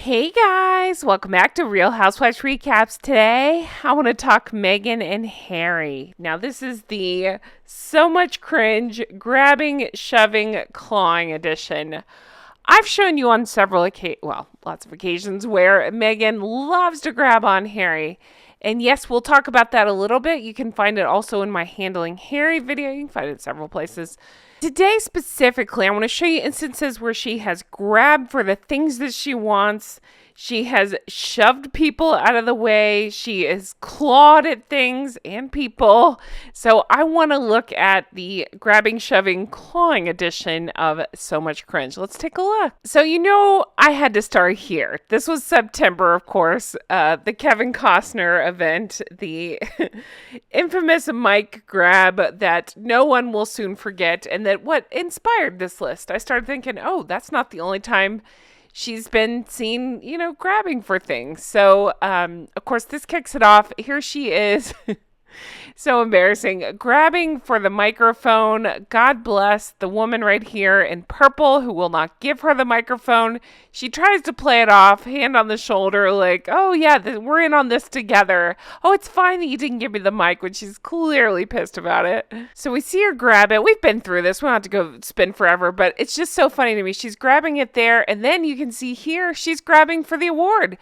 Hey guys, welcome back to Real Housewives Recaps. Today, I want to talk Meghan and Harry. Now, this is the so much cringe, grabbing, shoving, clawing edition. I've shown you on lots of occasions where Meghan loves to grab on Harry. And yes, we'll talk about that a little bit. You can find it also in my Handling Harry video. You can find it in several places. Today specifically, I want to show you instances where she has grabbed for the things that she wants. She has shoved people out of the way. She has clawed at things and people. So I want to look at the grabbing, shoving, clawing edition of So Much Cringe. Let's take a look. So I had to start here. This was September, of course, the Kevin Costner event, the infamous mic grab that no one will soon forget, and that what inspired this list. I started thinking, oh, that's not the only time she's been seen, grabbing for things. So, of course, this kicks it off. Here she is. So embarrassing. Grabbing for the microphone. God bless the woman right here in purple who will not give her the microphone. She tries to play it off, hand on the shoulder, like, oh yeah, we're in on this together. Oh, it's fine that you didn't give me the mic, when she's clearly pissed about it. So we see her grab it. We've been through this. We don't have to go spin forever, but it's just so funny to me. She's grabbing it there, and then you can see here, she's grabbing for the award.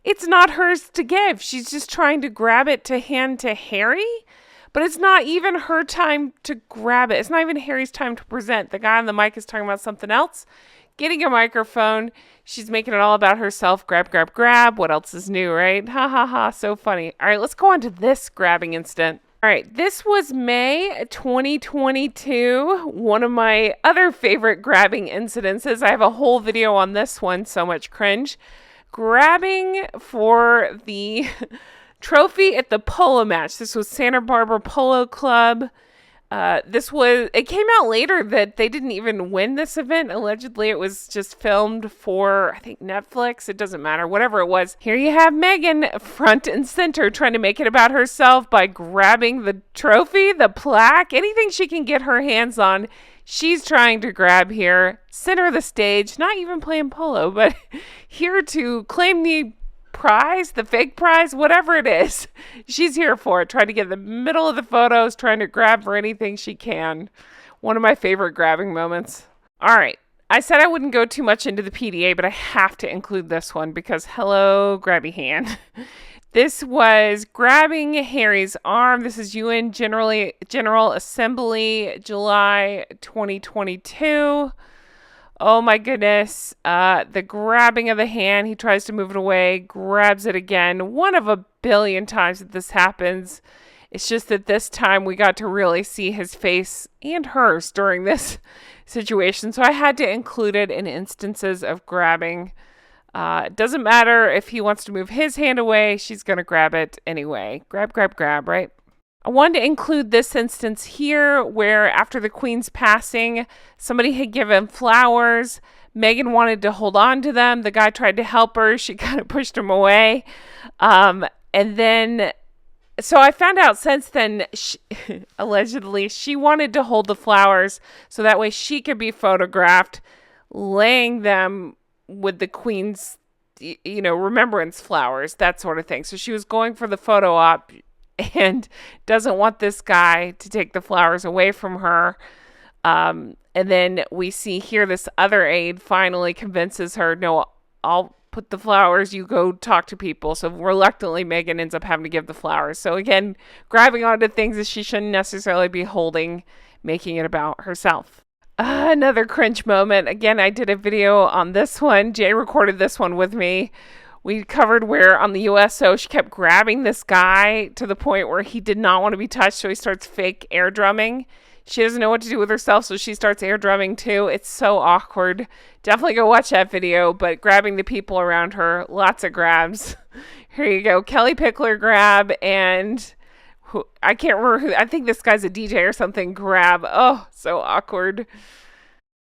It's not hers to give. She's just trying to grab it to hand to Harry, but it's not even her time to grab it. It's not even Harry's time to present. The guy on the mic is talking about something else, getting a microphone. She's making it all about herself. Grab, grab, grab. What else is new, right? Ha, ha, ha. So funny. All right, let's go on to this grabbing incident. All right, this was May 2022. One of my other favorite grabbing incidences. I have a whole video on this one, So Much Cringe. Grabbing for the trophy at the polo match. This was Santa Barbara Polo Club. It came out later that they didn't even win this event. Allegedly, it was just filmed for, I think, Netflix. It doesn't matter, whatever it was. Here you have Meghan front and center trying to make it about herself by grabbing the trophy, the plaque, anything she can get her hands on. She's trying to grab here, center of the stage, not even playing polo, but here to claim the prize, the fake prize, whatever it is. She's here for it, trying to get in the middle of the photos, trying to grab for anything she can. One of my favorite grabbing moments. All right. I said I wouldn't go too much into the PDA, but I have to include this one because hello, grabby hand. This was grabbing Harry's arm. This is UN General Assembly, July 2022. Oh my goodness. The grabbing of the hand. He tries to move it away, grabs it again. One of a billion times that this happens. It's just that this time we got to really see his face and hers during this situation. So I had to include it in instances of grabbing. It doesn't matter if he wants to move his hand away, she's going to grab it anyway. Grab, grab, grab, right? I wanted to include this instance here where after the Queen's passing, somebody had given flowers. Meghan wanted to hold on to them. The guy tried to help her. She kind of pushed him away. So I found out since then, allegedly, she wanted to hold the flowers so that way she could be photographed laying them with the Queen's, remembrance flowers, that sort of thing. So she was going for the photo op and doesn't want this guy to take the flowers away from her. And then we see here this other aide finally convinces her, no, I'll put the flowers, you go talk to people. So reluctantly, Meghan ends up having to give the flowers. So again, grabbing onto things that she shouldn't necessarily be holding, making it about herself. Another cringe moment. Again, I did a video on this one. Jay recorded this one with me. We covered where on the USO, she kept grabbing this guy to the point where he did not want to be touched, so he starts fake air drumming. She doesn't know what to do with herself, so she starts air drumming too. It's so awkward. Definitely go watch that video, but grabbing the people around her, lots of grabs. Here you go. Kelly Pickler grab, and I can't remember who. I think this guy's a DJ or something. Grab. Oh, so awkward.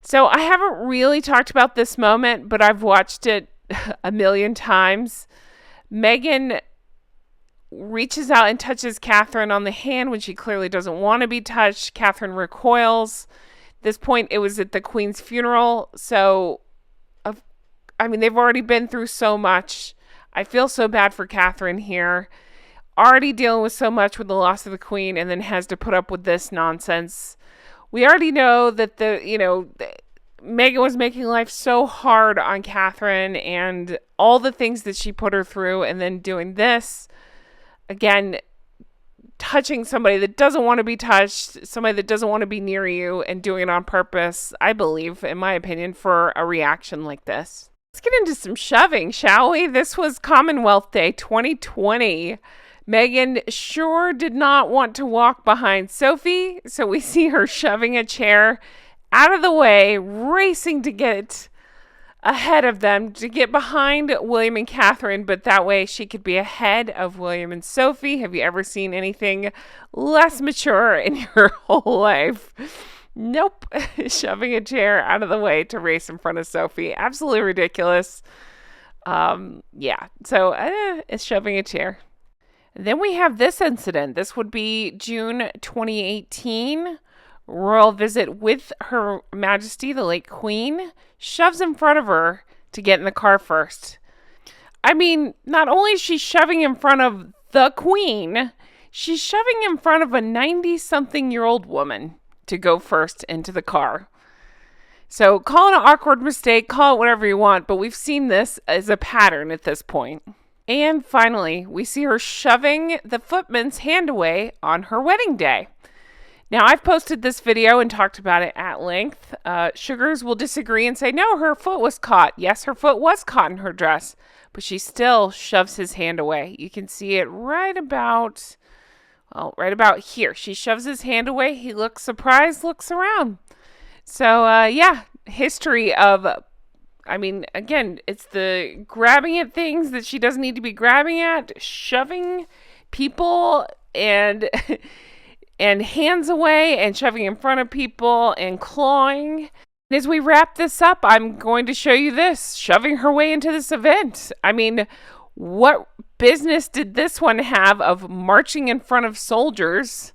So I haven't really talked about this moment, but I've watched it a million times. Meghan reaches out and touches Catherine on the hand when she clearly doesn't want to be touched. Catherine recoils. At this point, it was at the Queen's funeral, so I mean, they've already been through so much. I feel so bad for Catherine here. Already dealing with so much with the loss of the Queen, and then has to put up with this nonsense. We already know that Meghan was making life so hard on Catherine and all the things that she put her through, and then doing this again, touching somebody that doesn't want to be touched, somebody that doesn't want to be near you, and doing it on purpose, I believe, in my opinion, for a reaction like this. Let's get into some shoving, shall we? This was Commonwealth Day 2020. Meghan sure did not want to walk behind Sophie, so we see her shoving a chair out of the way, racing to get ahead of them, to get behind William and Catherine, but that way she could be ahead of William and Sophie. Have you ever seen anything less mature in your whole life? Nope. Shoving a chair out of the way to race in front of Sophie. Absolutely ridiculous. Yeah, so it's shoving a chair. Then we have this incident. This would be June 2018. Royal visit with Her Majesty, the late Queen, shoves in front of her to get in the car first. I mean, not only is she shoving in front of the Queen, she's shoving in front of a 90-something-year-old woman to go first into the car. So call it an awkward mistake, call it whatever you want, but we've seen this as a pattern at this point. And finally, we see her shoving the footman's hand away on her wedding day. Now, I've posted this video and talked about it at length. Sugars will disagree and say, no, her foot was caught. Yes, her foot was caught in her dress, but she still shoves his hand away. You can see it right about here. She shoves his hand away. He looks surprised, looks around. So, yeah, history of, I mean, again, it's the grabbing at things that she doesn't need to be grabbing at, shoving people and and hands away and shoving in front of people and clawing. And as we wrap this up, I'm going to show you this, shoving her way into this event. I mean, what business did this one have of marching in front of soldiers,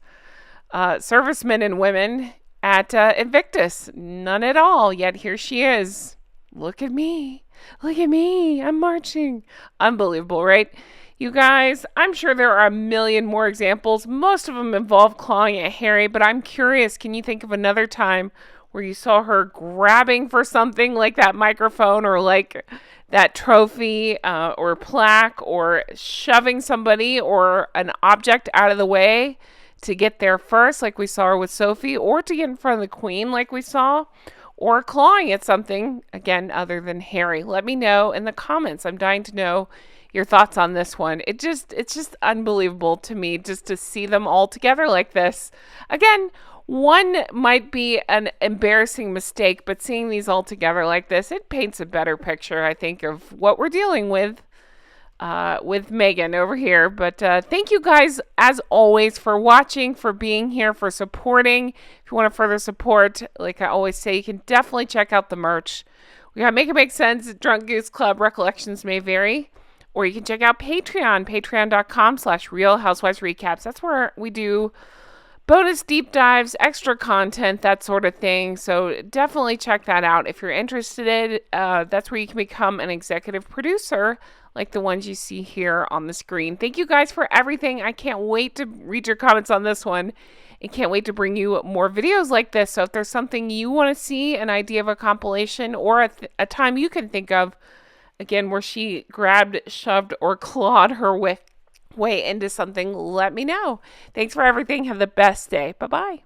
servicemen and women at Invictus? None at all, yet here she is. Look at me. Look at me. I'm marching. Unbelievable, right? You guys, I'm sure there are a million more examples. Most of them involve clawing at Harry, but I'm curious, can you think of another time where you saw her grabbing for something like that microphone or like that trophy or plaque, or shoving somebody or an object out of the way to get there first, like we saw her with Sophie, or to get in front of the Queen like we saw, or clawing at something, again, other than Harry? Let me know in the comments. I'm dying to know your thoughts on this one. It's just unbelievable to me just to see them all together like this. Again, one might be an embarrassing mistake, but seeing these all together like this, it paints a better picture, I think, of what we're dealing with Meghan over here. But thank you guys, as always, for watching, for being here, for supporting. If you want to further support, like I always say, you can definitely check out the merch. We got Make It Make Sense, Drunk Goose Club, Recollections May Vary. Or you can check out Patreon, patreon.com/Real Housewives Recaps. That's where we do bonus deep dives, extra content, that sort of thing. So definitely check that out if you're interested. That's where you can become an executive producer, like the ones you see here on the screen. Thank you guys for everything. I can't wait to read your comments on this one, and can't wait to bring you more videos like this. So if there's something you want to see, an idea of a compilation, or a time you can think of, again, where she grabbed, shoved, or clawed her way into something, let me know. Thanks for everything. Have the best day. Bye-bye.